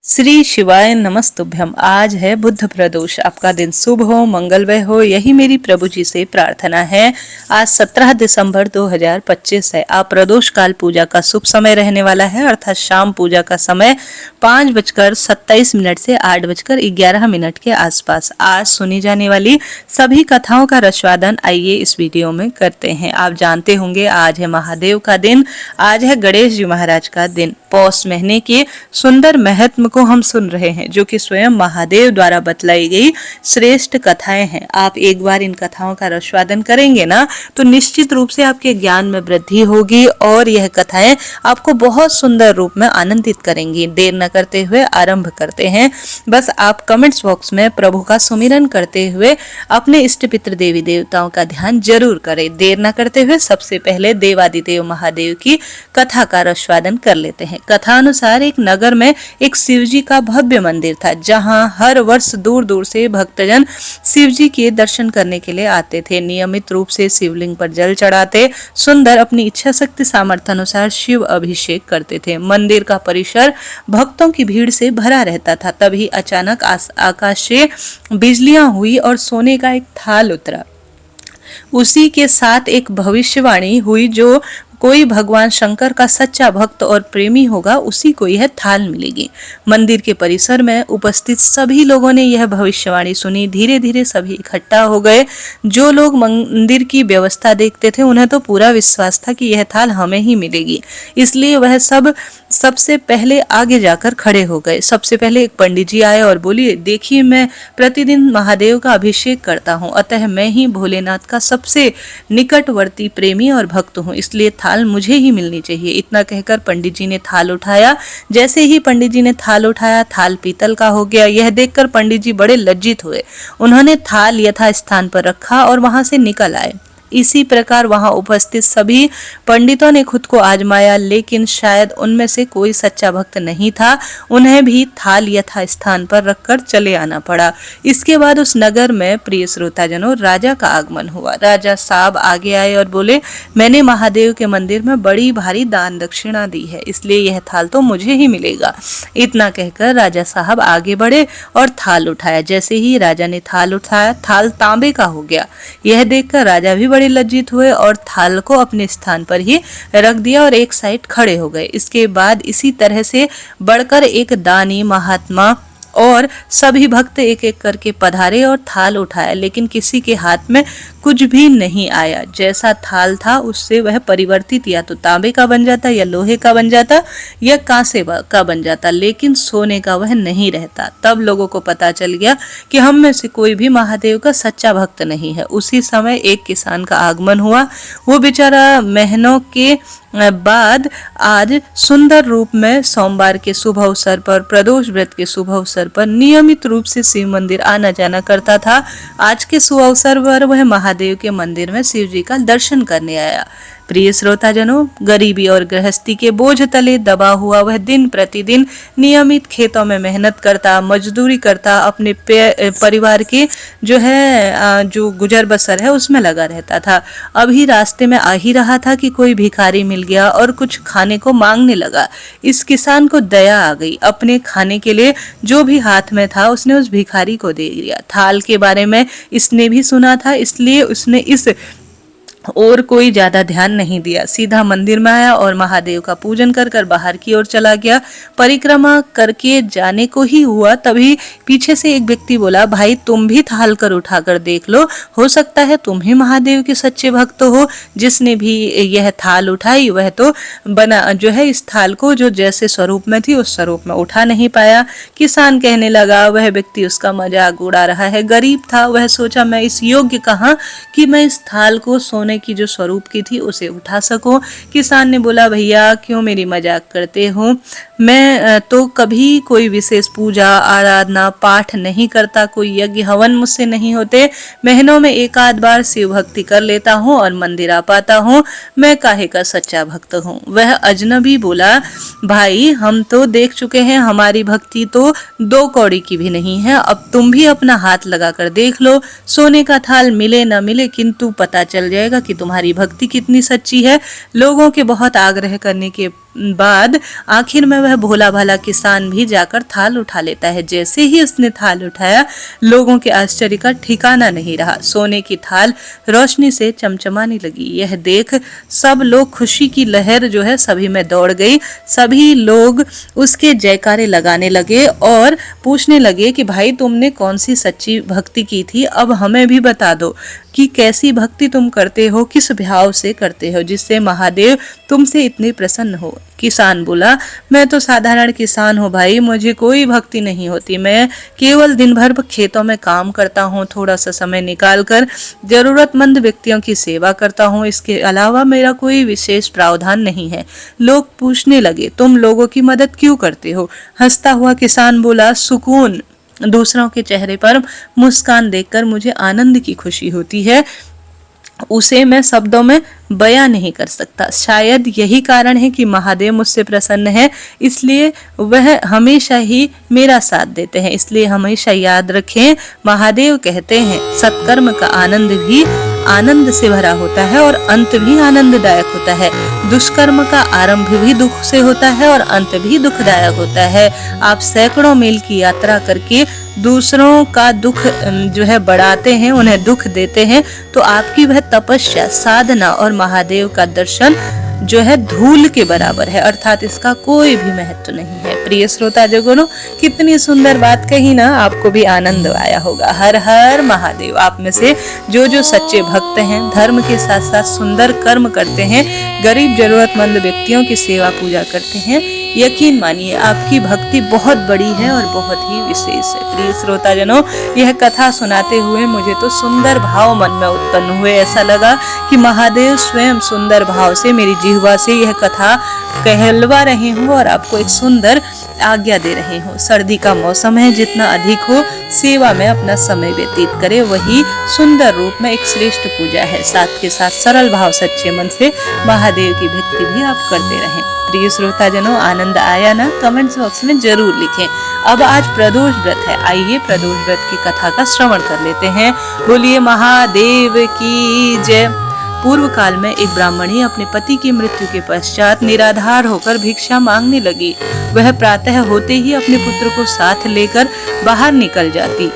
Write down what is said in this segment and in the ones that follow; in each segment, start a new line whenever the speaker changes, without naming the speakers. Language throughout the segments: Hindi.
श्री शिवाय नमस्तुभ्यम। आज है बुद्ध प्रदोष। आपका दिन शुभ हो, मंगलमय हो, यही मेरी प्रभु जी से प्रार्थना है। आज 17 दिसंबर 2025 है। आप प्रदोष काल पूजा का शुभ समय रहने वाला है, अर्थात शाम पूजा का समय 5:27 से 8:11 के आसपास। आज सुनी जाने वाली सभी कथाओं का रसवादन आइए इस वीडियो में करते हैं। आप जानते होंगे आज है महादेव का दिन, आज है गणेश जी महाराज का दिन। पौष महीने के सुंदर महत्व को हम सुन रहे हैं, जो कि स्वयं महादेव द्वारा बतलाई गई श्रेष्ठ कथाएं हैं। आप एक बार इन कथाओं का रसवादन करेंगे ना, तो निश्चित रूप से आपके ज्ञान में वृद्धि होगी और यह कथाएं आपको बहुत सुंदर रूप में आनंदित करेंगी। देर न करते हुए आरंभ करते हैं। बस आप कमेंट्स बॉक्स में प्रभु का सुमिरन करते हुए अपने इष्ट पितृ देवी देवताओं का ध्यान जरूर करें। देर न करते हुए सबसे पहले देवादिदेव महादेव की कथा का रसवादन कर लेते हैं। कथा अनुसार एक नगर में एक शिवजी का भव्य मंदिर था, जहां हर वर्ष दूर दूर से भक्तजन शिवजी के दर्शन करने के लिए आते थे। नियमित रूप से शिवलिंग पर जल चढ़ाते, सुंदर अपनी इच्छा शक्ति सामर्थ्य अनुसार शिव अभिषेक करते थे। मंदिर का परिसर भक्तों की भीड़ से भरा रहता था। तभी अचानक आकाश से बिजलियां हुई और सोने का एक थाल उतरा। उसी के साथ एक भविष्यवाणी हुई, जो कोई भगवान शंकर का सच्चा भक्त और प्रेमी होगा, उसी को यह थाल मिलेगी। मंदिर के परिसर में उपस्थित सभी लोगों ने यह भविष्यवाणी सुनी। धीरे धीरे सभी इकट्ठा हो गए। जो लोग मंदिर की व्यवस्था देखते थे, उन्हें तो पूरा विश्वास था कि यह थाल हमें ही मिलेगी, इसलिए वह सबसे पहले आगे जाकर खड़े हो गए। सबसे पहले एक पंडित जी आए और बोलिए, देखिए मैं प्रतिदिन महादेव का अभिषेक करता हूँ, अतः मैं ही भोलेनाथ का सबसे निकटवर्ती प्रेमी और भक्त हूँ, इसलिए थाल मुझे ही मिलनी चाहिए। इतना कहकर पंडित जी ने थाल उठाया। जैसे ही पंडित जी ने थाल उठाया, थाल पीतल का हो गया। यह देखकर पंडित जी बड़े लज्जित हुए। उन्होंने थाल यथा स्थान पर रखा और वहां से निकल आए। इसी प्रकार वहां उपस्थित सभी पंडितों ने खुद को आजमाया, लेकिन शायद उनमें से कोई सच्चा भक्त नहीं था। उन्हें भी थाल यथा स्थान पर रखकर चले आना पड़ा। इसके बाद उस नगर में, प्रिय श्रोताजनों, राजा का आगमन हुआ। राजा साहब आगे आए और बोले, मैंने महादेव के मंदिर में बड़ी भारी दान दक्षिणा दी है, इसलिए यह थाल तो मुझे ही मिलेगा। इतना कहकर राजा साहब आगे बढ़े और थाल उठाया। जैसे ही राजा ने थाल उठाया, थाल तांबे का हो गया। यह देखकर राजा भी लज्जित हुए और थाल को अपने स्थान पर ही रख दिया और एक साइड खड़े हो गए। इसके बाद इसी तरह से बढ़कर एक दानी, महात्मा और सभी भक्त एक एक करके पधारे और थाल उठाया, लेकिन किसी के हाथ में कुछ भी नहीं आया। जैसा थाल था उससे वह परिवर्तित या तो तांबे का बन जाता, या लोहे का बन जाता, या कांसे का बन जाता, लेकिन सोने का वह नहीं रहता। तब लोगों को पता चल गया कि हम में से कोई भी महादेव का सच्चा भक्त नहीं है। उसी समय एक किसान का आगमन हुआ। वो बेचारा महीनों के बाद आज सुंदर रूप में सोमवार के शुभ अवसर पर, प्रदोष व्रत के शुभ अवसर पर नियमित रूप से शिव मंदिर आना जाना करता था। आज के शुभ अवसर पर वह महादेव के मंदिर में शिव जी का दर्शन करने आया। प्रिय श्रोताजनों, गरीबी और गृहस्थी के बोझ तले दबा हुआ वह दिन प्रतिदिन नियमित खेतों में मेहनत करता, मजदूरी करता, अपने परिवार के जो गुजर बसर है उसमें लगा रहता था। अभी रास्ते में आ ही रहा था कि कोई भिखारी मिल गया और कुछ खाने को मांगने लगा। इस किसान को दया आ गई। अपने खाने के लिए जो भी हाथ में था उसने उस भिखारी को दे दिया। थाल के बारे में इसने भी सुना था, इसलिए उसने इस और कोई ज्यादा ध्यान नहीं दिया। सीधा मंदिर में आया और महादेव का पूजन कर बाहर की ओर चला गया। परिक्रमा करके जाने को ही हुआ, तभी पीछे से एक व्यक्ति बोला, भाई तुम भी थाल कर उठाकर देख लो, हो सकता है तुम ही महादेव के सच्चे भक्त हो। जिसने भी यह थाल उठाई वह तो इस थाल को जो जैसे स्वरूप में थी उस स्वरूप में उठा नहीं पाया। किसान कहने लगा, वह व्यक्ति उसका मजाक उड़ा रहा है। गरीब था, वह सोचा मैं इस योग्य कहाँ कि मैं इस थाल को सोने की जो स्वरूप की थी उसे उठा सकूं। किसान ने बोला, भैया क्यों मेरी मजाक करते हो, मैं तो कभी कोई विशेष पूजा आराधना पाठ नहीं करता, कोई यज्ञ हवन मुझसे नहीं होते, महीनों में एक आध बार शिव भक्ति कर लेता हूँ और मंदिर आ पाता हूँ, मैं काहे का सच्चा भक्त हूँ। वह अजनबी बोला, भाई हम तो देख चुके हैं, हमारी भक्ति तो 2 कौड़ी की भी नहीं है, अब तुम भी अपना हाथ लगाकर देख लो, सोने का थाल मिले न मिले, किंतु पता चल जाएगा कि तुम्हारी भक्ति कितनी सच्ची है। लोगों के बहुत आग्रह करने के बाद आखिर में वह भोला भाला किसान भी जाकर थाल उठा लेता है। जैसे ही उसने थाल उठाया, लोगों के आश्चर्य का ठिकाना नहीं रहा। सोने की थाल रोशनी से चमचमाने लगी। यह देख सब लोग खुशी की लहर जो है सभी में दौड़ गई। सभी लोग उसके जयकारे लगाने लगे और पूछने लगे कि भाई तुमने कौन सी सच्ची भक्ति की थी, अब हमें भी बता दो कि कैसी भक्ति तुम करते हो, किस भाव से करते हो जिससे महादेव तुमसे इतने प्रसन्न हो। किसान बोला, मैं तो साधारण किसान हूँ भाई, मुझे कोई भक्ति नहीं होती। मैं केवल दिन भर खेतों में काम करता हूँ, थोड़ा सा समय निकाल कर जरूरतमंद व्यक्तियों की सेवा करता हूँ। इसके अलावा मेरा कोई विशेष प्रावधान नहीं है। लोग पूछने लगे, तुम लोगों की मदद क्यों करते हो? हंसता हुआ किसान बोला, सुकून, दूसरों के चेहरे पर मुस्कान देखकर मुझे आनंद की खुशी होती है, उसे मैं शब्दों में बयां नहीं कर सकता। शायद यही कारण है कि महादेव मुझसे प्रसन्न है, इसलिए वह हमेशा ही मेरा साथ देते हैं। इसलिए हमेशा याद रखें, महादेव कहते हैं सत्कर्म का आनंद भी आनंद से भरा होता है और अंत भी आनंददायक होता है। दुष्कर्म का आरंभ भी दुख से होता है और अंत भी दुखदायक होता है। आप सैकड़ों मील की यात्रा करके दूसरों का दुख जो है बढ़ाते हैं, उन्हें दुख देते हैं, तो आपकी वह तपस्या, साधना और महादेव का दर्शन जो है धूल के बराबर है, अर्थात इसका कोई भी महत्व नहीं है। प्रिय श्रोता जगोनो, कितनी सुंदर बात कही ना, आपको भी आनंद आया होगा। हर हर महादेव। आप में से जो सच्चे भक्त हैं, धर्म के साथ साथ सुंदर कर्म करते हैं, गरीब जरूरतमंद व्यक्तियों की सेवा पूजा करते हैं, यकीन मानिए आपकी भक्ति बहुत बड़ी है और बहुत ही विशेष है। प्रिय श्रोता जनों, यह कथा सुनाते हुए मुझे तो सुंदर भाव मन में उत्पन्न हुए। ऐसा लगा कि महादेव स्वयं सुंदर भाव से मेरी जिह्वा से यह कथा कहलवा रहे हूँ और आपको एक सुंदर आज्ञा दे रहे हूँ। सर्दी का मौसम है, जितना अधिक हो सेवा में अपना समय व्यतीत करे, वही सुंदर रूप में एक श्रेष्ठ पूजा है। साथ के साथ सरल भाव सच्चे मन से महादेव की भक्ति भी आप करते रहें। प्रिय श्रोता जनों, आनंद आया ना? कमेंट्स बॉक्स में जरूर लिखें। अब आज प्रदोष व्रत है, आइए प्रदोष व्रत की कथा का श्रवण कर लेते हैं। बोलिए महादेव की जय। पूर्व काल में एक ब्राह्मणी अपने पति की मृत्यु के पश्चात निराधार होकर भिक्षा मांगने लगी। वह प्रातः होते ही अपने पुत्र को साथ लेकर बाहर निकल जाती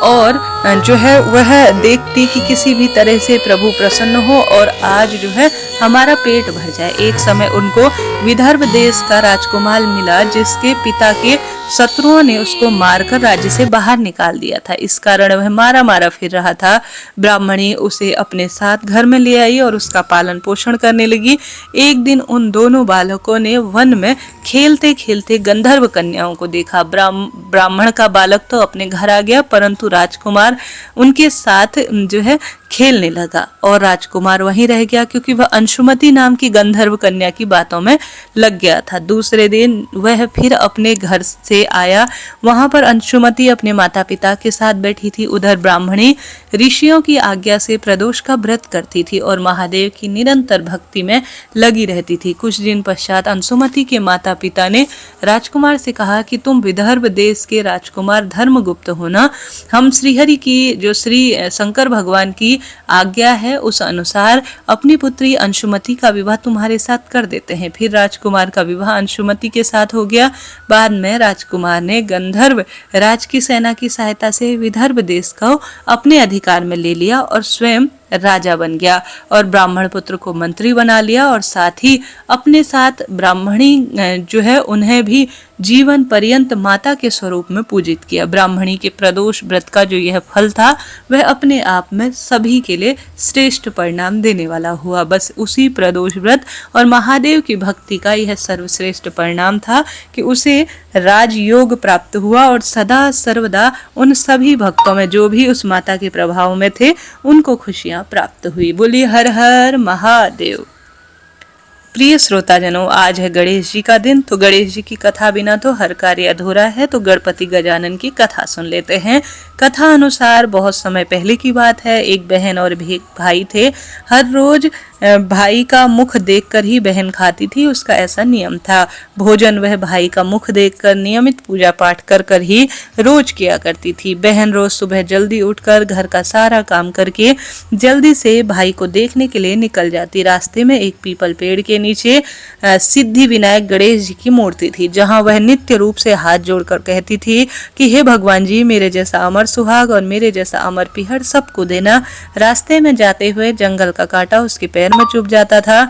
और जो है वह देखती कि किसी भी तरह से प्रभु प्रसन्न हो और आज जो है हमारा पेट भर जाए। एक समय उनको विदर्भ देश का राजकुमार मिला, जिसके पिता के शत्रुओं ने उसको मारकर राज्य से बाहर निकाल दिया था। इस कारण वह मारा मारा फिर रहा था। ब्राह्मणी उसे अपने साथ घर में ले आई और उसका पालन पोषण करने लगी। एक दिन उन दोनों बालकों ने वन में खेलते खेलते गंधर्व कन्याओं को देखा। ब्राह्मण का बालक तो अपने घर आ गया, परंतु राजकुमार उनके साथ जो है खेलने लगा और राजकुमार वहीं रह गया, क्योंकि वह अंशुमति नाम की गंधर्व कन्या की बातों में लग गया था। दूसरे दिन वह फिर अपने घर से आया। वहां पर अंशुमति अपने माता पिता के साथ बैठी थी। उधर ब्राह्मणी ऋषियों की आज्ञा से प्रदोष का व्रत करती थी और महादेव की निरंतर भक्ति में लगी रहती थी। कुछ दिन पश्चात अंशुमति के माता पिता ने राजकुमार से कहा कि तुम विदर्भ देश के राजकुमार धर्मगुप्त हो ना? हम श्रीहरि की, जो श्री शंकर भगवान की आज्ञा है, उस अनुसार अपनी पुत्री अंशुमति का विवाह तुम्हारे साथ कर देते हैं। फिर राजकुमार का विवाह अंशुमति के साथ हो गया। बाद में राजकुमार ने गंधर्व राज की सेना की सहायता से विदर्भ देश को अपने अधिकार में ले लिया और स्वयं राजा बन गया और ब्राह्मण पुत्र को मंत्री बना लिया और साथ ही अपने साथ ब्राह्मणी जो है उन्हें भी जीवन पर्यंत माता के स्वरूप में पूजित किया। ब्राह्मणी के प्रदोष व्रत का जो यह फल था वह अपने आप में सभी के लिए श्रेष्ठ परिणाम देने वाला हुआ। बस उसी प्रदोष व्रत और महादेव की भक्ति का यह सर्वश्रेष्ठ परिणाम था कि उसे राजयोग प्राप्त हुआ और सदा सर्वदा उन सभी भक्तों में जो भी उस माता के प्रभाव में थे उनको खुशियां प्राप्त हुई। बोलिए हर हर महादेव। प्रिय श्रोताजनों, आज है गणेश जी का दिन, तो गणेश जी की कथा बिना तो हर कार्य अधूरा है। तो गणपति गजानन की कथा सुन लेते हैं। कथा अनुसार बहुत समय पहले की बात है, एक बहन और भी भाई थे। हर रोज भाई का मुख देखकर ही बहन खाती थी, उसका ऐसा नियम था। भोजन वह भाई का मुख देखकर नियमित पूजा पाठ कर ही रोज किया करती थी। बहन रोज सुबह जल्दी उठकर घर का सारा काम करके जल्दी से भाई को देखने के लिए निकल जाती। रास्ते में एक पीपल पेड़ के नीचे सिद्धि विनायक गणेश जी की मूर्ति थी, जहां वह नित्य रूप से हाथ जोड़कर कहती थी कि हे भगवान जी, मेरे जैसा अमर सुहाग और मेरे जैसा अमर पिहर सबको देना। रास्ते में जाते हुए जंगल का कांटा उसके पैर में चुभ जाता था।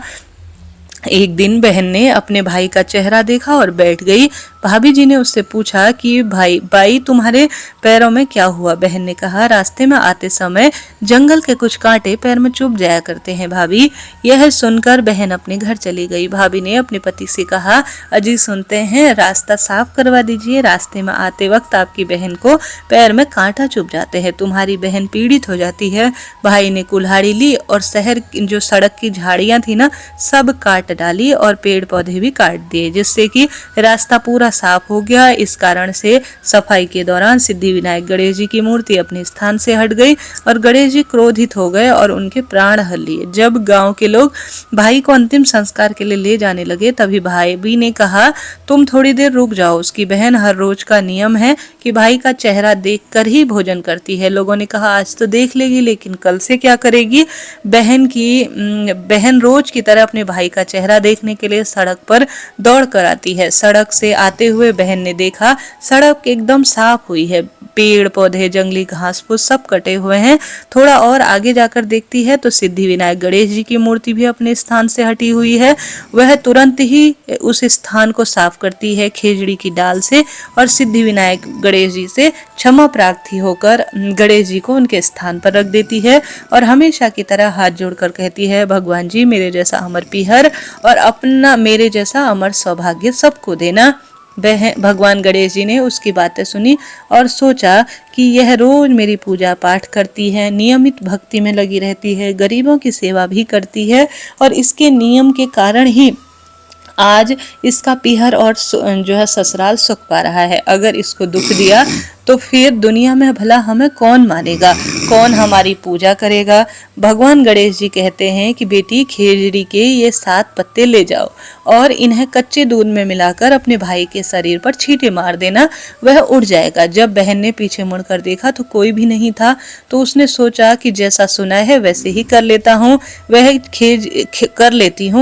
एक दिन बहन ने अपने भाई का चेहरा देखा और बैठ गई। भाभी जी ने उससे पूछा कि भाई तुम्हारे पैरों में क्या हुआ? बहन ने कहा, रास्ते में आते समय जंगल के कुछ कांटे पैर में चुभ जाया करते हैं भाभी। यह सुनकर बहन अपने घर चली गई। भाभी ने अपने पति से कहा, अजी सुनते हैं, रास्ता साफ करवा दीजिए। रास्ते में आते वक्त आपकी बहन को पैर में कांटा चुभ जाते हैं, तुम्हारी बहन पीड़ित हो जाती है। भाई ने कुल्हाड़ी ली और शहर जो सड़क की झाड़ियां थी ना, सब काट डाली और पेड़ पौधे भी काट दिए, जिससे कि रास्ता पूरा साफ हो गया। इस कारण से सफाई के दौरान सिद्धि विनायक गणेश जी की मूर्ति अपने स्थान से हट गई और गणेश जी क्रोधित हो गए और उनके प्राण हर लिए। जब गांव के लोग भाई को अंतिम संस्कार के लिए ले जाने लगे, तभी भाई भी ने कहा, तुम थोड़ी देर रुक जाओ। उसकी बहन हर रोज का नियम है कि भाई का चेहरा देखकर ही भोजन करती है। लोगों ने कहा, आज तो देख लेगी, लेकिन कल से क्या करेगी? बहन रोज की तरह अपने भाई का चेहरा देखने के लिए सड़क पर दौड़ कर आती है। सड़क से आते हुए बहन ने देखा सड़क एकदम साफ हुई है, पेड़ पौधे जंगली घास फूस सब कटे हुए हैं। थोड़ा और आगे जाकर देखती है तो सिद्धि विनायक गणेश जी की मूर्ति भी अपने स्थान से हटी हुई है। वह तुरंत ही उस स्थान को साफ करती है खेजड़ी की डाल से और सिद्धि विनायक गणेश जी से क्षमा प्रार्थी होकर गणेश जी को उनके स्थान पर रख देती है और हमेशा की तरह हाथ जोड़कर कहती है, भगवान जी, मेरे जैसा अमर पिहर और अपना मेरे जैसा अमर सौभाग्य सबको देना। भगवान गणेश जी ने उसकी बातें सुनी और सोचा कि यह रोज मेरी पूजा पाठ करती है, नियमित भक्ति में लगी रहती है, गरीबों की सेवा भी करती है और इसके नियम के कारण ही आज इसका पीहर और जो है ससुराल सुख पा रहा है। अगर इसको दुख दिया तो फिर दुनिया में भला हमें कौन मानेगा, कौन हमारी पूजा करेगा? भगवान गणेश जी कहते हैं कि बेटी, खेजड़ी के ये 7 पत्ते ले जाओ और इन्हें कच्चे दूध में मिलाकर अपने भाई के शरीर पर छींटे मार देना, वह उड़ जाएगा। जब बहन ने पीछे मुड़कर देखा तो कोई भी नहीं था, तो उसने सोचा कि जैसा सुना है वैसे ही कर लेता हूँ। वह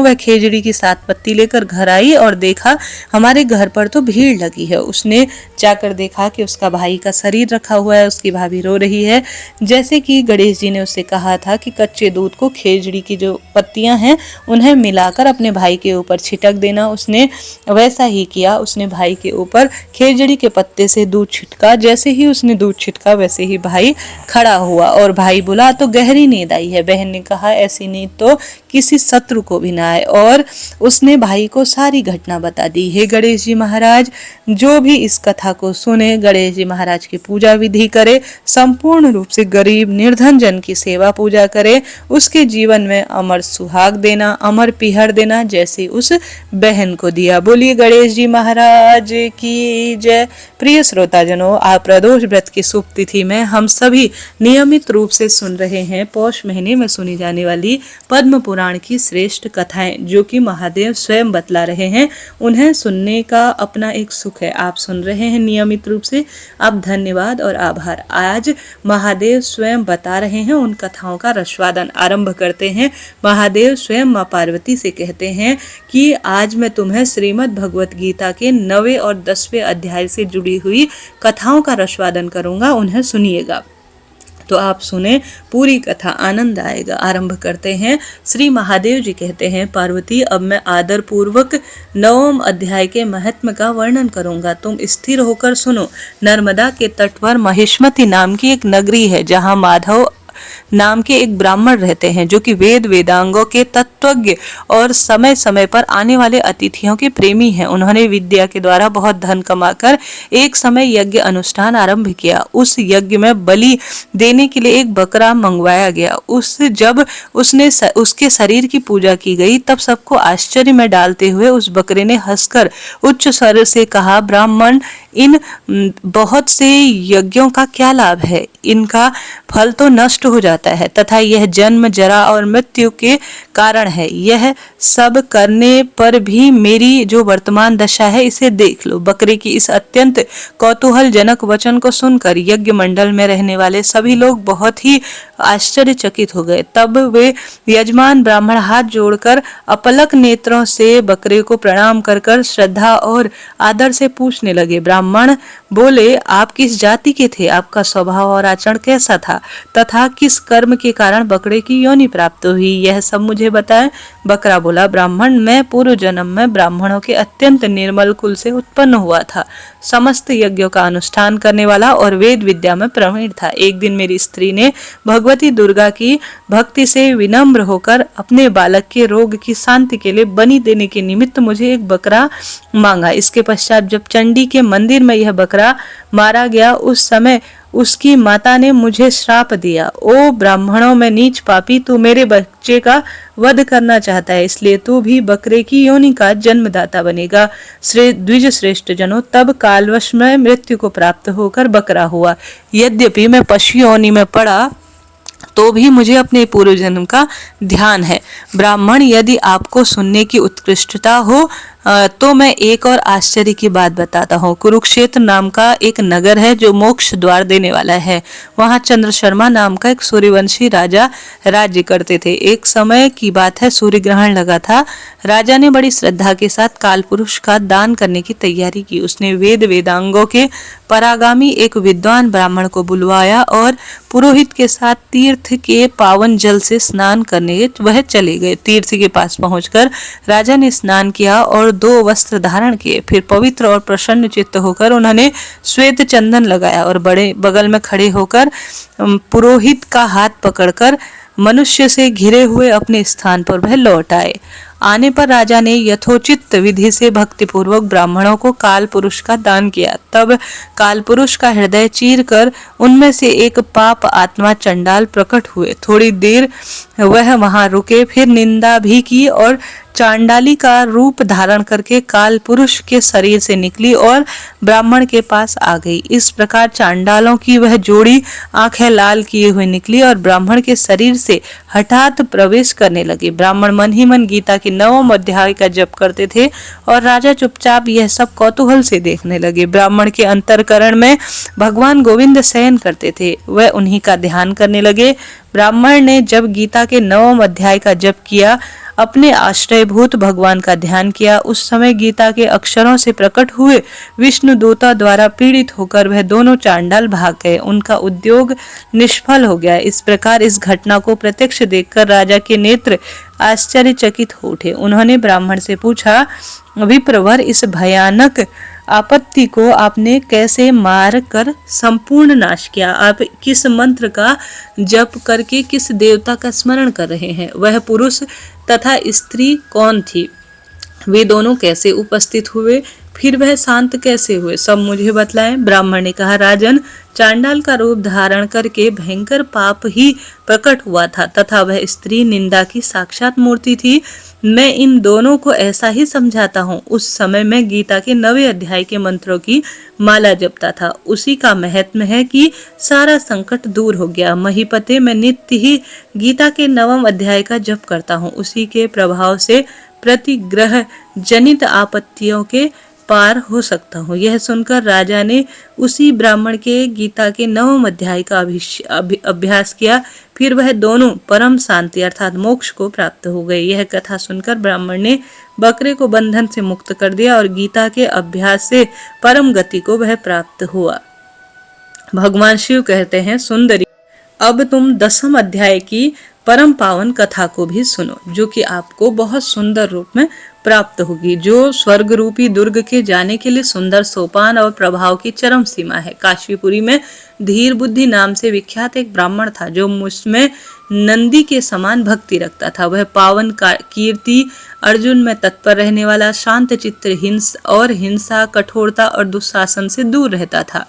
खेजड़ी की 7 पत्ती लेकर घर आई और देखा हमारे घर पर तो भीड़ लगी है। उसने जाकर देखा कि उसका भाई का शरीर रखा हुआ है, उसकी भाभी रो रही है। जैसे कि गणेश जी ने उससे कहा था कि कच्चे दूध को खेजड़ी की जो पत्तियां हैं उन्हें मिलाकर अपने भाई के ऊपर छिटक देना, उसने वैसा ही किया। उसने भाई के ऊपर खेजड़ी के पत्ते से दूध छिटका। जैसे ही उसने दूध छिटका वैसे ही भाई खड़ा हुआ और भाई बोला, तो गहरी नींद आई है। बहन ने कहा, ऐसी नींद तो किसी शत्रु को भी ना आए और उसने भाई को सारी घटना बता दी। हे गणेश जी महाराज, जो भी इस कथा को सुने, गणेश जी महाराज की पूजा विधि करे, संपूर्ण रूप से गरीब निर्धन जन की सेवा पूजा करे, उसके जीवन में अमर सुहाग देना, अमर पिहर देना, जैसे उस बहन को दिया। बोलिए गणेश जी महाराज की जय। प्रिय श्रोताजनों, आप प्रदोष व्रत की शुभ तिथि में हम सभी नियमित रूप से सुन रहे हैं पौष महीने में सुनी जाने वाली पद्म पुराण की श्रेष्ठ कथाएं, जो कि महादेव स्वयं बतला रहे हैं। उन्हें सुनने का अपना एक सुख है। आप सुन रहे हैं नियमित रूप से, आप धन्यवाद और आभार। आज महादेव स्वयं बता रहे हैं, उन कथाओं का रसवादन आरंभ करते हैं। महादेव स्वयं मां पार्वती से कहते हैं कि आज मैं तुम्हें श्रीमद् भगवत गीता के 9वें और 10वें अध्याय से जुड़ी हुई कथाओं का रसवादन करूंगा, उन्हें सुनिएगा। तो आप सुने, पूरी कथा आनंद आएगा। आरंभ करते हैं। श्री महादेव जी कहते हैं, पार्वती, अब मैं आदर पूर्वक 9वें अध्याय के महत्व का वर्णन करूंगा, तुम स्थिर होकर सुनो। नर्मदा के तट पर महिष्मति नाम की एक नगरी है, जहां माधव नाम के एक ब्राह्मण रहते हैं, जो कि वेद वेदांगों के तत्वज्ञ और समय समय पर आने वाले अतिथियों के प्रेमी हैं। उन्होंने विद्या के द्वारा बहुत धन कमाकर एक समय यज्ञ अनुष्ठान आरंभ किया। उस यज्ञ में बलि देने के लिए एक बकरा मंगवाया गया। जब उसके शरीर की पूजा की गई, तब सबको आश्चर्य में डालते हुए उस बकरे ने हंसकर उच्च स्वर से कहा, ब्राह्मण, इन बहुत से यज्ञों का क्या लाभ है? इनका फल तो नष्ट हो जाता है तथा यह जन्म, जरा और मृत्यु के कारण है। यह सब करने पर भी मेरी जो वर्तमान दशा है इसे देख लो। बकरे की इस अत्यंत कौतूहलजनक वचन को सुनकर यज्ञ मंडल में रहने वाले सभी लोग बहुत ही आश्चर्यचकित हो गए। तब वे यजमान ब्राह्मण हाथ जोड़कर अपलक नेत्रों से बकरे को प्रणाम कर कर श्रद्धा और आदर से पूछने लगे। ब्राह्मण बोले, आप किस जाति के थे? आपका स्वभाव और आचरण कैसा था? तथा किस कर्म के कारण बकरे की योनि प्राप्त हुई, यह सब मुझे बताएं। बकरा बोला, ब्राह्मण, मैं पूर्व जन्म में ब्राह्मणों के अत्यंत निर्मल कुल से उत्पन्न हुआ था। समस्त यज्ञों का अनुष्ठान करने वाला और वेद विद्या में प्रवीण था। एक दिन मेरी स्त्री ने भगवती दुर्गा की भक्ति से विनम्र होकर अपने बालक के रोग की शांति के लिए बलि देने के निमित्त मुझे एक बकरा मांगा। इसके पश्चात जब चंडी के मंदिर में यह बकरा मारा गया, उस समय उसकी माता ने मुझे श्राप दिया, ओ ब्राह्मणों में नीच पापी, तू मेरे बच्चे का वध करना चाहता है, इसलिए तू भी बकरे की योनि का जन्मदाता बनेगा। द्विज श्रेष्ठ जनों, तब कालवश में मृत्यु को प्राप्त होकर बकरा हुआ। यद्यपि मैं पशु योनि में पड़ा तो भी मुझे अपने पूर्व जन्म का ध्यान है। ब्राह्मण, यदि आपको सुनने की उत्कृष्टता हो तो मैं एक और आश्चर्य की बात बताता हूँ। कुरुक्षेत्र नाम का एक नगर है जो मोक्ष द्वार देने वाला है। वहाँ चंद्र शर्मा नाम का एक सूर्यवंशी राजा राज्य करते थे। एक समय की बात है, सूर्य ग्रहण लगा था। राजा ने बड़ी श्रद्धा के साथ काल पुरुष का दान करने की तैयारी की। उसने वेद वेदांगों के परागामी एक विद्वान ब्राह्मण को बुलवाया और पुरोहित के साथ तीर्थ के पावन जल से स्नान करने वह चले गए। तीर्थ के पास पहुंचकर राजा ने स्नान किया और 2 वस्त्र धारण किए। फिर पवित्र और प्रसन्न चित्त होकर उन्होंने श्वेत चंदन लगाया और बड़े बगल में खड़े होकर पुरोहित का हाथ पकड़कर मनुष्य से घिरे हुए अपने स्थान पर वह लौट आए। आने पर राजा ने यथोचित विधि से भक्तिपूर्वक ब्राह्मणों को काल पुरुष का दान किया। तब काल पुरुष का हृदय चीर कर उनमें से एक पाप आत्मा चंडाल प्रकट हुए। थोड़ी देर वह वहां रुके, फिर निंदा भी की और चांडाली का रूप धारण करके काल पुरुष के शरीर से निकली और ब्राह्मण के पास आ गई। इस प्रकार चांडालों की वह जोड़ी आंखें लाल किए हुए निकली और ब्राह्मण के शरीर से हठात प्रवेश करने लगी। ब्राह्मण मन ही मन गीता के 9वें अध्याय का जप करते थे और राजा चुपचाप यह सब कौतूहल से देखने लगे। ब्राह्मण के अंतरकरण में भगवान गोविंद शयन करते थे, वह उन्हीं का ध्यान करने लगे। ब्राह्मण ने जब गीता के 9वें अध्याय का जप किया, अपने आश्रयभूत भगवान का ध्यान किया, उस समय गीता के अक्षरों से प्रकट हुए विष्णु दूता द्वारा पीड़ित होकर वह दोनों चांडाल भाग गए। उनका उद्योग निष्फल हो गया। इस प्रकार इस घटना को प्रत्यक्ष देखकर राजा के नेत्र आश्चर्यचकित हो उठे। उन्होंने ब्राह्मण से पूछा, विप्रवर, इस भयानक आपत्ति को आपने कैसे मार कर संपूर्ण नाश किया? आप किस मंत्र का जप करके किस देवता का स्मरण कर रहे हैं? वह पुरुष तथा स्त्री कौन थी? वे दोनों कैसे उपस्थित हुए? फिर वह शांत कैसे हुए? सब मुझे बतलाएं। ब्राह्मण ने कहा, राजन, चांडाल का रूप धारण करके भयंकर पाप ही प्रकट हुआ था तथा वह स्त्री निंदा की साक्षात मूर्ति थी। मैं इन दोनों को ऐसा ही समझाता हूँ। उस समय मैं गीता के 9वें अध्याय के मंत्रों की माला जपता था। उसी का महत्व है कि सारा संकट दूर हो गया। महीपते, मैं नित्य ही गीता के 9वें अध्याय का जप करता हूँ। उसी के प्रभाव से प्रतिग्रह जनित आपत्तियों के पार हो सकता हूँ। यह सुनकर राजा ने उसी ब्राह्मण के गीता के 9वें अध्याय का अभ्यास किया। फिर वह दोनों परम शांति अर्थात मोक्ष को प्राप्त हो गए। यह कथा सुनकर ब्राह्मण ने बकरे को बंधन से मुक्त कर दिया और गीता के अभ्यास से परम गति को वह प्राप्त हुआ। भगवान शिव कहते हैं, सुंदरी, अब तुम 10वें अध्याय की परम पावन कथा को भी सुनो, जो कि आपको बहुत सुंदर रूप में प्राप्त होगी, जो स्वर्ग रूपी दुर्ग के जाने के लिए सुंदर सोपान और प्रभाव की चरम सीमा है। काशीपुरी में धीर बुद्धि नाम से विख्यात एक ब्राह्मण था, जो मुझमें नंदी के समान भक्ति रखता था। वह पावन कीर्ति अर्जुन में तत्पर रहने वाला, शांत चित्त, हिंसा, कठोरता और दुशासन से दूर रहता था।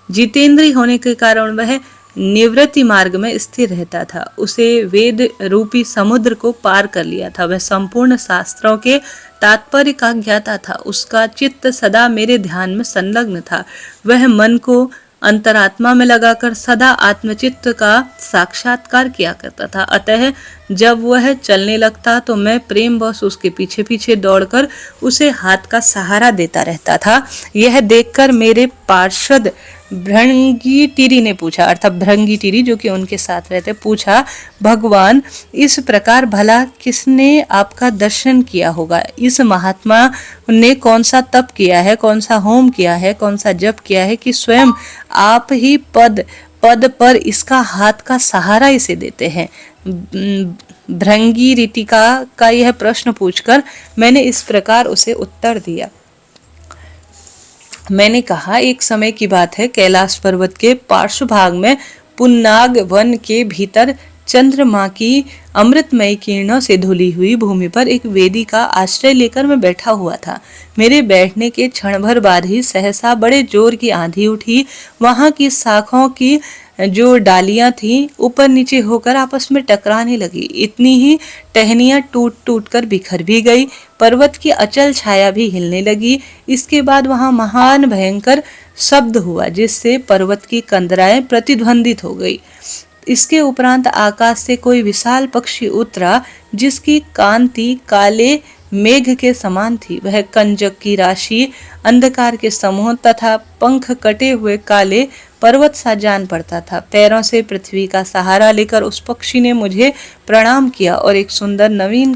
जितेंद्रिय होने के कारण वह निवृत्ति मार्ग में स्थिर रहता था। उसे वेद रूपी समुद्र को पार कर लिया था। वह संपूर्ण शास्त्रों के तात्पर्य का ज्ञाता था। उसका चित्त सदा मेरे ध्यान में संलग्न था। वह मन को अंतरात्मा में लगाकर सदा आत्मचित्त का साक्षात्कार किया करता था। अतः जब वह चलने लगता तो मैं प्रेम वश उसके पीछे पीछे दौड़कर उसे हाथ का सहारा देता रहता था। यह देखकर मेरे पार्षद भृंगीटिरी ने पूछा, अर्थात भृंगीटिरी जो कि उनके साथ रहते, पूछा, भगवान इस प्रकार भला किसने आपका दर्शन किया होगा? इस महात्मा ने कौन सा तप किया है, कौन सा होम किया है, कौन सा जप किया है कि स्वयं आप ही पद पद पर इसका हाथ का सहारा इसे देते हैं? भृंगीरिटिका का यह प्रश्न पूछकर मैंने इस प्रकार उसे उत्तर दिया। मैंने कहा, एक समय की बात है, कैलाश पर्वत के पार्श्व भाग में पुन्नाग वन के भीतर चंद्रमा की अमृतमय किरणों से धुली हुई भूमि पर एक वेदी का आश्रय लेकर मैं बैठा हुआ था। मेरे बैठने के क्षण भर बाद ही सहसा बड़े जोर की आंधी उठी। वहां की शाखों की जो डालियां थीं ऊपर नीचे होकर आपस में टकराने लगी। इतनी ही टहनियां टूट टूट कर बिखर भी गई। पर्वत की अचल छाया भी हिलने लगी। इसके बाद वहां महान भयंकर शब्द हुआ जिससे पर्वत की कंदराएं प्रतिध्वनित हो गई। इसके उपरांत आकाश से कोई विशाल पक्षी उतरा जिसकी कांति काले मेघ के समान थी। वह कंजक की राशि, अंधकार के समूह तथा पंख कटे हुए काले पर्वत सा जान पड़ता था। पैरों से पृथ्वी का सहारा लेकर उस पक्षी ने मुझे प्रणाम किया और एक सुंदर नवीन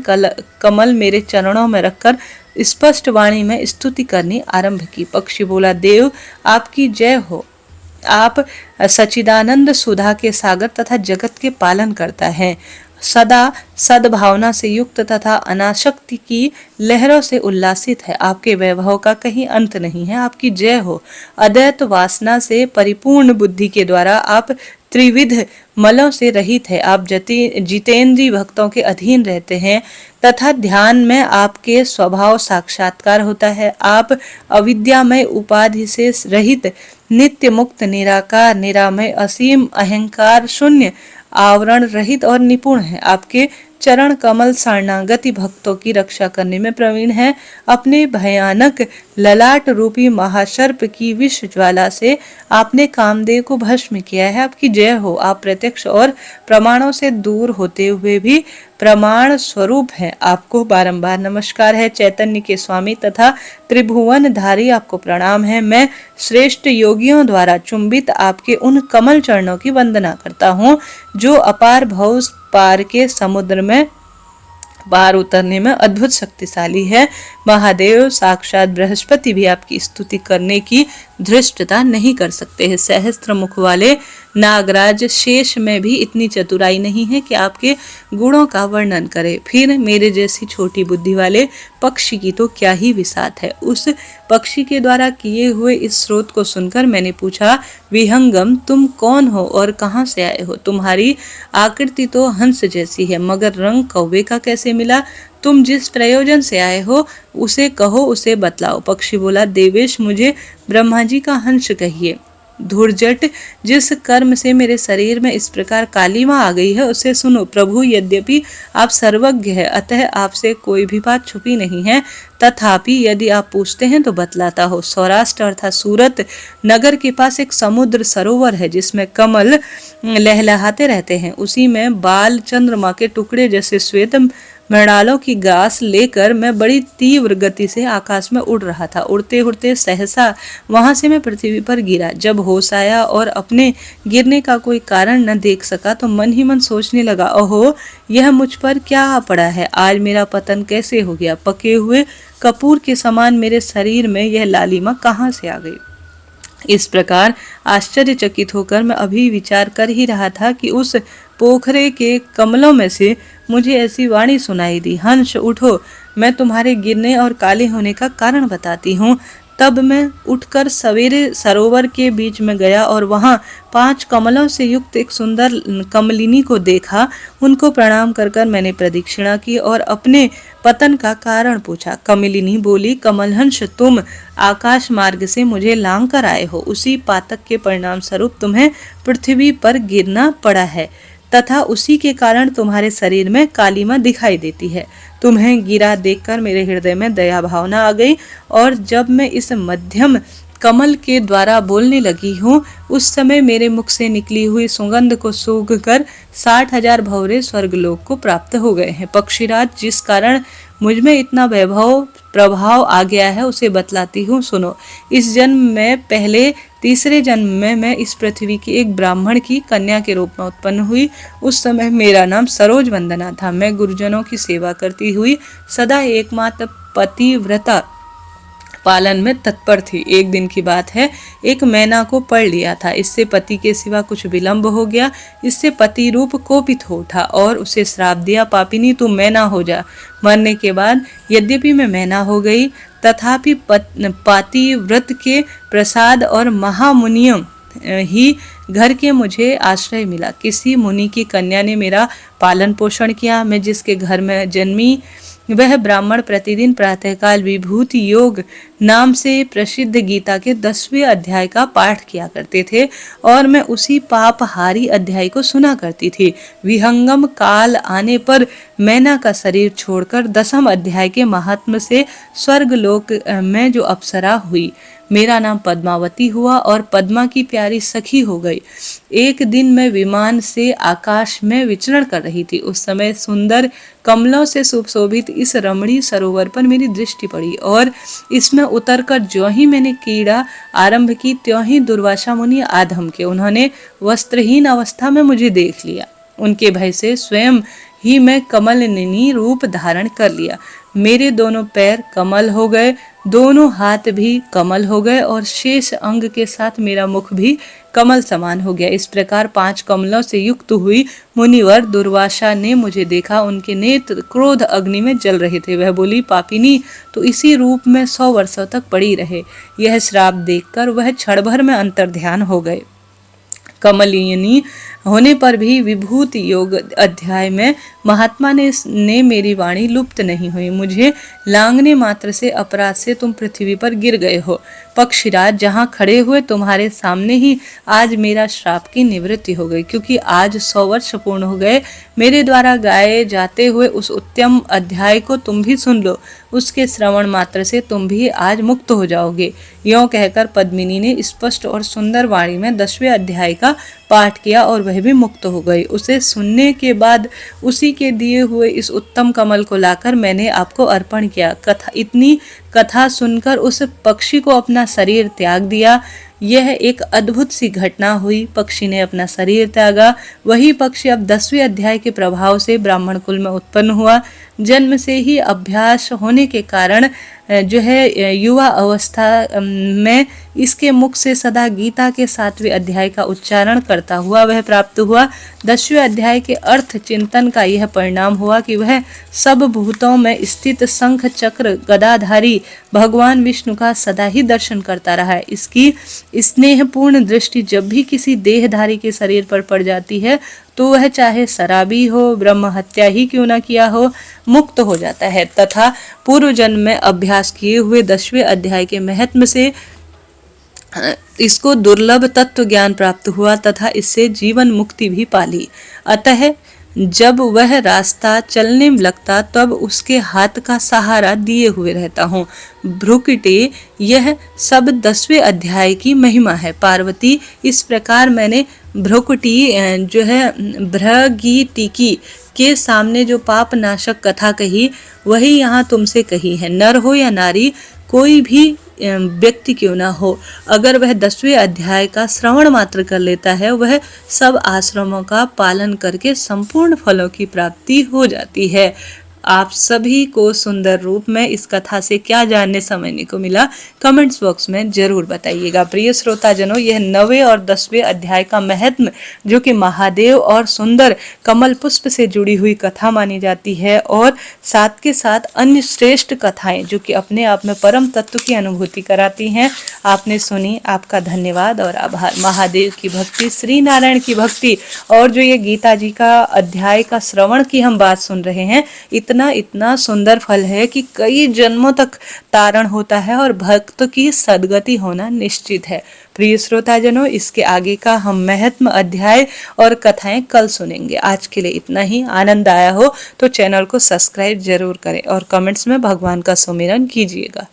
कमल मेरे चरणों में रखकर स्पष्ट वाणी में स्तुति करनी आरंभ की। पक्षी बोला, देव आपकी जय हो। आप सच्चिदानंद सुधा के सागर तथा जगत के पालन करता है। सदा सद्भावना से युक्त तथा अनासक्ति की लहरों से उल्लासित है। आपके वैभव का कहीं अंत नहीं है। आपकी जय हो। अद्वैत वासना से परिपूर्ण बुद्धि के द्वारा आप त्रिविध मलों से रहित है। आप जितेंद्रीय भक्तों के अधीन रहते हैं तथा ध्यान में आपके स्वभाव साक्षात्कार होता है। आप अविद्यामय उपाधि से रहित, नित्य मुक्त, निराकार, निरामय, असीम, अहंकार शून्य, आवरण रहित और निपुण है। आपके चरण कमल शरणागति भक्तों की रक्षा करने में प्रवीण है। अपने भयानक ललाट रूपी महासर्प की विष ज्वाला से आपने कामदेव को भस्म किया है। आपकी जय हो। आप प्रत्यक्ष और प्रमाणों से दूर होते हुए भी प्रमाण स्वरूप है। आपको बारंबार नमस्कार है। चैतन्य के स्वामी तथा त्रिभुवन धारी आपको प्रणाम है। मैं श्रेष्ठ योगियों द्वारा चुंबित आपके उन कमल चरणों की वंदना करता हूँ जो अपार भव पार के समुद्र में पार उतरने में अद्भुत शक्तिशाली है। महादेव साक्षात बृहस्पति भी आपकी स्तुति करने की धृष्टता नहीं कर सकते हैं। सहस्त्र मुख वाले नागराज शेष में भी इतनी चतुराई नहीं है कि आपके गुणों का वर्णन करे। फिर मेरे जैसी छोटी बुद्धि वाले पक्षी की तो क्या ही विसात है। उस पक्षी के द्वारा किए हुए इस स्रोत को सुनकर मैंने पूछा, विहंगम तुम कौन हो और कहां से आए हो? तुम्हारी आकृति तो हंस जैसी है मगर रंग कौवे का कैसे मिला? तुम जिस प्रयोजन से आए हो उसे कहो, उसे बतलाओ। पक्षी बोला, देवेश मुझे ब्रह्मा जी का हंस कहिए। धुर्जट, जिस कर्म से मेरे शरीर में इस प्रकार कालिमा आ गई है उसे सुनो। प्रभु यद्यपि आप सर्वज्ञ है अतः आपसे कोई भी बात छुपी नहीं है, तथापि यदि आप पूछते हैं तो बतलाता हो। सौराष्ट्र अर्थात सूरत नगर के पास एक समुद्र सरोवर है जिसमें कमल लहलहाते रहते हैं। उसी में बाल चंद्रमा के टुकड़े जैसे श्वेत मृणालों की गास लेकर मैं बड़ी तीव्र गति से आकाश में उड़ रहा था। उड़ते उड़ते सहसा वहां से मैं पृथ्वी पर गिरा। जब होश आया और अपने गिरने का कोई कारण न देख सका तो मन ही मन सोचने लगा, ओहो यह मुझ पर क्या आ पड़ा है, आज मेरा पतन कैसे हो गया? पके हुए कपूर के समान मेरे शरीर में यह लालिमा कहाँ से आ गई? इस प्रकार आश्चर्यचकित होकर मैं अभी विचार कर ही रहा था कि उस पोखरे के कमलों में से मुझे ऐसी वाणी सुनाई दी, हंस उठो, मैं तुम्हारे गिरने और काले होने का कारण बताती हूँ। तब मैं उठकर सवेरे सरोवर के बीच में गया और वहां 5 कमलों से युक्त एक सुंदर कमलिनी को देखा। उनको प्रणाम कर कर मैंने प्रदक्षिणा की और अपने पतन का कारण पूछा। कमलिनी बोली, कमलहंस, तुम आकाश मार्ग से मुझे लांग कर आए हो। उसी पातक के परिणाम स्वरूप तुम्हें पृथ्वी पर गिरना पड़ा है तथा उसी के कारण तुम्हारे शरीर में कालिमा दिखाई देती है। तुम्हें गिरा देखकर मेरे हृदय में दया भावना आ गई और जब मैं इस मध्यम कमल के द्वारा बोलने लगी हूँ उस समय मेरे मुख से निकली हुई सुगंध को सूंघ कर 60,000 भंवरे स्वर्गलोक को प्राप्त हो गए हैं। पक्षीराज, जिस कारण मुझ में इतना वैभव प्रभाव आ गया है उसे बतलाती हूँ, सुनो। इस जन्म में पहले तीसरे जन्म में मैं इस पृथ्वी की एक ब्राह्मण की कन्या के रूप में उत्पन्न हुई। उस समय मेरा नाम सरोज वंदना था। मैं गुरुजनों की सेवा करती हुई सदा एकमात्र पतिव्रता पालन में तत्पर थी। एक दिन की बात है, एक मैना को पढ़ लिया था। इससे पति के सिवा कुछ विलंब हो गया। इससे पति रूप कोपित हो उठा और उसे श्राप दिया, पापिनी तू मैना हो जा। मरने के बाद यद्यपि मैं मैना हो गई तथापि पातिव्रत के प्रसाद और महामुनियों ही घर के मुझे आश्रय मिला। किसी मुनि की कन्या ने मेरा पालन पोषण किया। मैं जिसके घर में जन्मी वह ब्राह्मण प्रतिदिन प्रातःकाल विभूति योग नाम से प्रसिद्ध गीता के 10वें अध्याय का पाठ किया करते थे और मैं उसी पापहारी अध्याय को सुना करती थी। विहंगम काल आने पर मैना का शरीर छोड़कर 10वें अध्याय के महात्म से स्वर्गलोक में जो अप्सरा हुई, मेरा नाम पद्मावती हुआ और पद्मा की प्यारी सखी हो गई। एक दिन मैं विमान से आकाश में विचरण कर रही थी। उस समय सुंदर कमलों से सुशोभित इस रमणीय सरोवर पर मेरी दृष्टि पड़ी और इसमें उतरकर ज्यों ही मैंने क्रीड़ा आरंभ की त्यों ही दुर्वासा मुनि आधम के। उन्होंने वस्त्रहीन अवस्था में मुझे देख लिया। उनके भय से स्वयं ही मैं कमलिनी रूप धारण कर लिया। मेरे दोनों पैर कमल हो गए, दोनों हाथ भी कमल हो गए और शेष अंग के साथ मेरा मुख भी कमल समान हो गया। इस प्रकार 5 कमलों से युक्त हुई मुनिवर दुर्वासा ने मुझे देखा। उनके नेत्र क्रोध अग्नि में जल रहे थे। वह बोली, पापिनी तो इसी रूप में 100 वर्षों तक पड़ी रहे। यह श्राप देखकर वह क्षण भर में अंतर्ध्यान हो गए। कमलिनी होने पर भी विभूति योग अध्याय में महात्मा ने मेरी वाणी लुप्त नहीं हुई। मुझे लांगने मात्र से अपराध से तुम पृथ्वी पर गिर गए हो। पक्षीराज, जहाँ खड़े हुए तुम्हारे सामने ही आज मेरा श्राप की निवृत्ति हो गई, क्योंकि आज 100 वर्ष पूर्ण हो गए। मेरे द्वारा गाए जाते हुए उस उत्तम अध्याय को तुम भी सुन लो। उसके श्रवण मात्र से तुम भी आज मुक्त हो जाओगे। यों कहकर पद्मिनी ने स्पष्ट और सुंदर वाणी में 10वें अध्याय का पाठ किया और वह भी मुक्त हो गई। उसे सुनने के बाद उसी के दिए हुए इस उत्तम कमल को लाकर मैंने आपको अर्पण किया। इतनी कथा सुनकर उस पक्षी को अपना शरीर त्याग दिया। यह एक अद्भुत सी घटना हुई। पक्षी ने अपना शरीर त्यागा। वही पक्षी अब 10वें अध्याय के प्रभाव से ब्राह्मण कुल में उत्पन्न हुआ। जन्म से ही अभ्यास होने के कारण जो है युवा अवस्था में इसके मुख से सदा गीता के 7वें अध्याय का उच्चारण करता हुआ वह प्राप्त हुआ। 10वें अध्याय के अर्थ चिंतन का यह परिणाम हुआ कि वह सब भूतों में स्थित शंख चक्र गदाधारी भगवान विष्णु का सदा ही दर्शन करता रहा है। इसकी स्नेहपूर्ण दृष्टि जब भी किसी देहधारी के शरीर पर पड़ जाती है तो वह चाहे शराबी हो, ब्रह्म हत्या ही क्यों न किया हो, मुक्त हो जाता है तथा पूर्व जन्म में अभ्यास किए हुए 10वें अध्याय के महत्व से इसको दुर्लभ तत्व ज्ञान प्राप्त हुआ तथा इससे जीवन मुक्ति भी पाली। अतः जब वह रास्ता चलने लगता तब उसके हाथ का सहारा दिए हुए रहता हूँ। भ्रुकुटी, यह सब 10वें अध्याय की महिमा है। पार्वती, इस प्रकार मैंने भ्रुकुटी जो है भृगीटिकी के सामने जो पाप नाशक कथा कही वही यहाँ तुमसे कही है। नर हो या नारी, कोई भी व्यक्ति क्यों ना हो, अगर वह 10वें अध्याय का श्रवण मात्र कर लेता है वह सब आश्रमों का पालन करके संपूर्ण फलों की प्राप्ति हो जाती है। आप सभी को सुंदर रूप में इस कथा से क्या जानने समझने को मिला, कमेंट्स बॉक्स में जरूर बताइएगा। प्रिय श्रोताजनों, यह 9वें और 10वें अध्याय का महत्व, जो कि महादेव और सुंदर कमल पुष्प से जुड़ी हुई कथा मानी जाती है, और साथ के साथ अन्य श्रेष्ठ कथाएं जो कि अपने आप में परम तत्व की अनुभूति कराती हैं, आपने सुनी। आपका धन्यवाद और आभार। महादेव की भक्ति, श्री नारायण की भक्ति, और जो ये गीता जी का अध्याय का श्रवण की हम बात सुन रहे हैं, इतना इतना सुंदर फल है कि कई जन्मों तक तारण होता है और भक्त की सदगति होना निश्चित है। प्रिय श्रोताजनों, इसके आगे का हम महत्व अध्याय और कथाएं कल सुनेंगे। आज के लिए इतना ही। आनंद आया हो तो चैनल को सब्सक्राइब जरूर करें और कमेंट्स में भगवान का सुमिरन कीजिएगा।